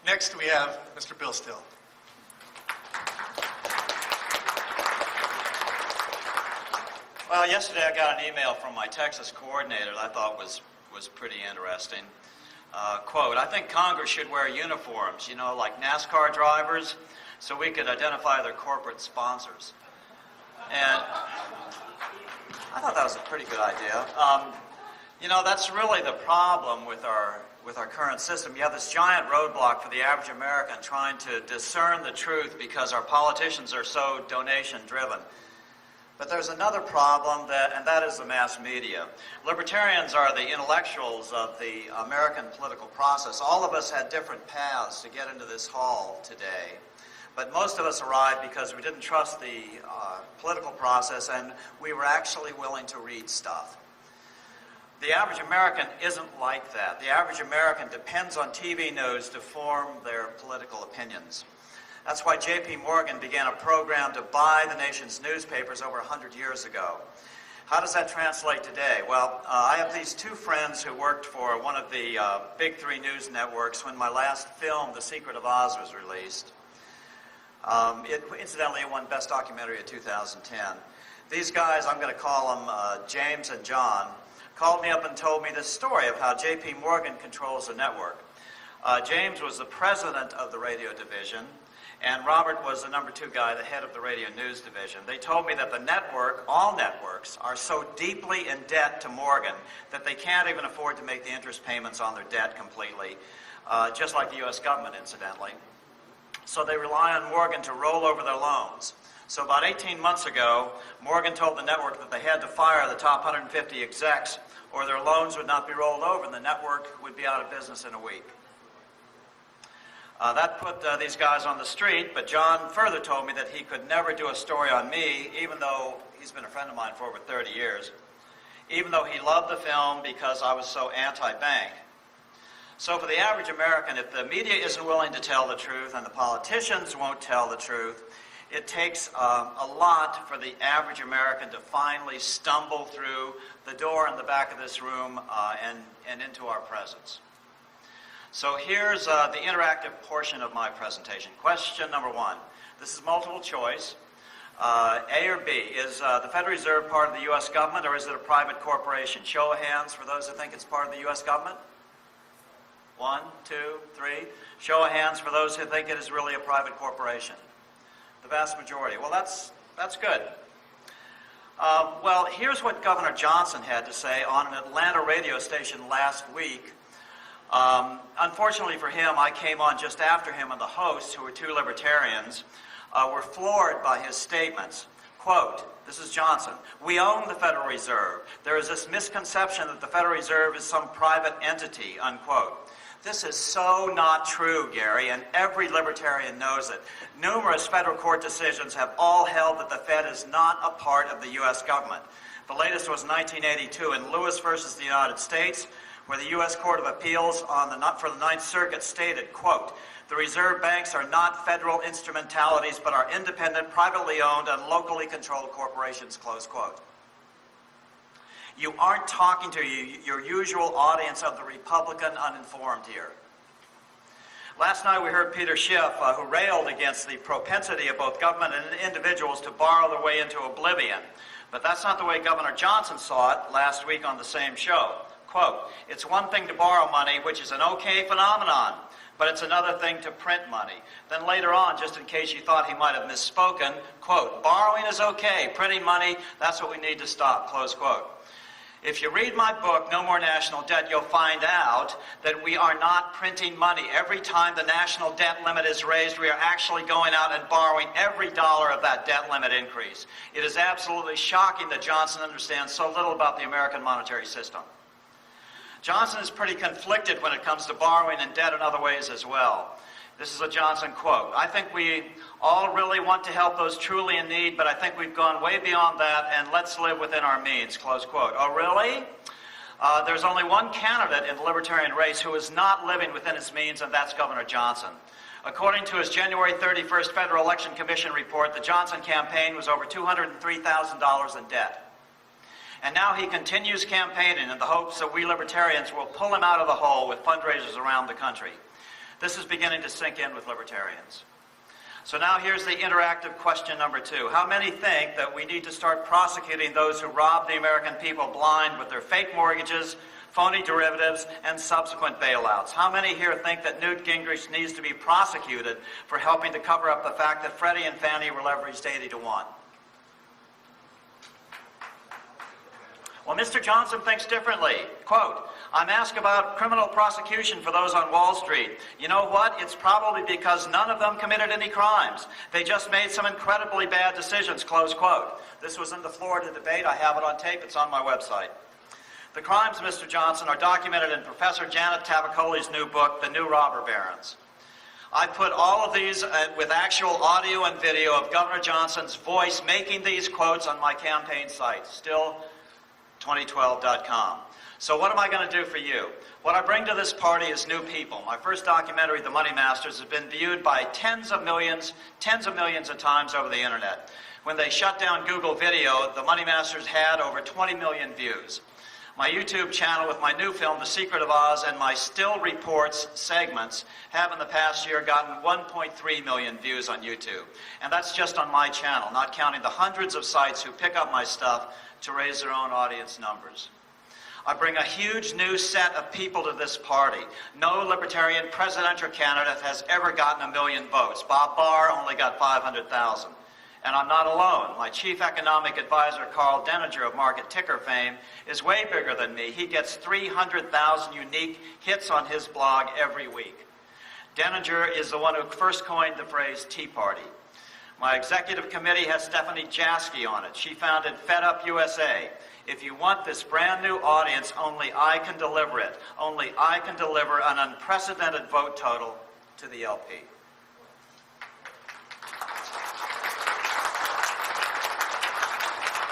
Next, we have Mr. Bill Still. Well, yesterday I got an email from my Texas coordinator that I thought was pretty interesting. Quote, I think Congress should wear uniforms, you know, like NASCAR drivers, so we could identify their corporate sponsors. And I thought that was a pretty good idea. You know, that's really the problem with our current system. You have this giant roadblock for the average American trying to discern the truth because our politicians are so donation-driven. But there's another problem, and that is the mass media. Libertarians are the intellectuals of the American political process. All of us had different paths to get into this hall today. But most of us arrived because we didn't trust the political process, and we were actually willing to read stuff. The average American isn't like that. The average American depends on TV news to form their political opinions. That's why J.P. Morgan began a program to buy the nation's newspapers over 100 years ago. How does that translate today? Well, I have these two friends who worked for one of the big three news networks when my last film, The Secret of Oz, was released. Incidentally, it won Best Documentary of 2010. These guys, I'm going to call them James and John, called me up and told me this story of how J.P. Morgan controls the network. James was the president of the radio division, and Robert was the number 2 guy, the head of the radio news division. They told me that the network, all networks, are so deeply in debt to Morgan that they can't even afford to make the interest payments on their debt completely, just like the U.S. government, incidentally. So they rely on Morgan to roll over their loans. So about 18 months ago, Morgan told the network that they had to fire the top 150 execs or their loans would not be rolled over and the network would be out of business in a week. That put these guys on the street, but John further told me that he could never do a story on me, even though he's been a friend of mine for over 30 years, even though he loved the film because I was so anti-bank. So for the average American, if the media isn't willing to tell the truth and the politicians won't tell the truth, it takes a lot for the average American to finally stumble through the door in the back of this room and into our presence. So here's the interactive portion of my presentation. Question number 1. This is multiple choice. A or B. Is the Federal Reserve part of the U.S. government or is it a private corporation? Show of hands for those who think it's part of the U.S. government. 1, 2, 3. Show of hands for those who think it is really a private corporation. The vast majority. Well, that's good. Well, here's what Governor Johnson had to say on an Atlanta radio station last week. Unfortunately for him, I came on just after him, and the hosts, who were 2 libertarians, were floored by his statements. Quote, this is Johnson, "We own the Federal Reserve. There is this misconception that the Federal Reserve is some private entity," unquote. This is so not true, Gary, and every libertarian knows it. Numerous federal court decisions have all held that the Fed is not a part of the U.S. government. The latest was 1982 in Lewis versus the United States, where the U.S. Court of Appeals for the Ninth Circuit stated, quote, "The reserve banks are not federal instrumentalities, but are independent, privately owned, and locally controlled corporations," close quote. You aren't talking to your usual audience of the Republican uninformed here. Last night we heard Peter Schiff, who railed against the propensity of both government and individuals to borrow their way into oblivion. But that's not the way Governor Johnson saw it last week on the same show. Quote, "It's one thing to borrow money, which is an okay phenomenon, but it's another thing to print money." Then later on, just in case you thought he might have misspoken, quote, "Borrowing is okay, printing money, that's what we need to stop," close quote. If you read my book, No More National Debt, you'll find out that we are not printing money. Every time the national debt limit is raised, we are actually going out and borrowing every dollar of that debt limit increase. It is absolutely shocking that Johnson understands so little about the American monetary system. Johnson is pretty conflicted when it comes to borrowing and debt in other ways as well. This is a Johnson quote. "I think we all really want to help those truly in need, but I think we've gone way beyond that, and let's live within our means," close quote. Oh, really? There's only one candidate in the Libertarian race who is not living within his means, and that's Governor Johnson. According to his January 31st Federal Election Commission report, the Johnson campaign was over $203,000 in debt. And now he continues campaigning in the hopes that we libertarians will pull him out of the hole with fundraisers around the country. This is beginning to sink in with libertarians. So now here's the interactive question number 2. How many think that we need to start prosecuting those who rob the American people blind with their fake mortgages, phony derivatives, and subsequent bailouts? How many here think that Newt Gingrich needs to be prosecuted for helping to cover up the fact that Freddie and Fannie were leveraged 80-1? Well, Mr. Johnson thinks differently. Quote, I'm asked about criminal prosecution for those on Wall Street. You know what? It's probably because none of them committed any crimes. They just made some incredibly bad decisions, close quote. This was in the Florida debate. I have it on tape. It's on my website. The crimes, Mr. Johnson, are documented in Professor Janet Tavicoli's new book, The New Robber Barons. I put all of these with actual audio and video of Governor Johnson's voice making these quotes on my campaign site, still2012.com. So what am I going to do for you? What I bring to this party is new people. My first documentary, The Money Masters, has been viewed by tens of millions of times over the internet. When they shut down Google Video, The Money Masters had over 20 million views. My YouTube channel with my new film, The Secret of Oz, and my Still Reports segments have in the past year gotten 1.3 million views on YouTube. And that's just on my channel, not counting the hundreds of sites who pick up my stuff to raise their own audience numbers. I bring a huge new set of people to this party. No Libertarian presidential candidate has ever gotten 1 million votes. Bob Barr only got 500,000. And I'm not alone. My chief economic advisor, Carl Dehn of Market Ticker fame, is way bigger than me. He gets 300,000 unique hits on his blog every week. Dehn is the one who first coined the phrase Tea Party. My executive committee has Stephanie Jaski on it. She founded Fed Up USA. If you want this brand new audience, only I can deliver it. Only I can deliver an unprecedented vote total to the LP.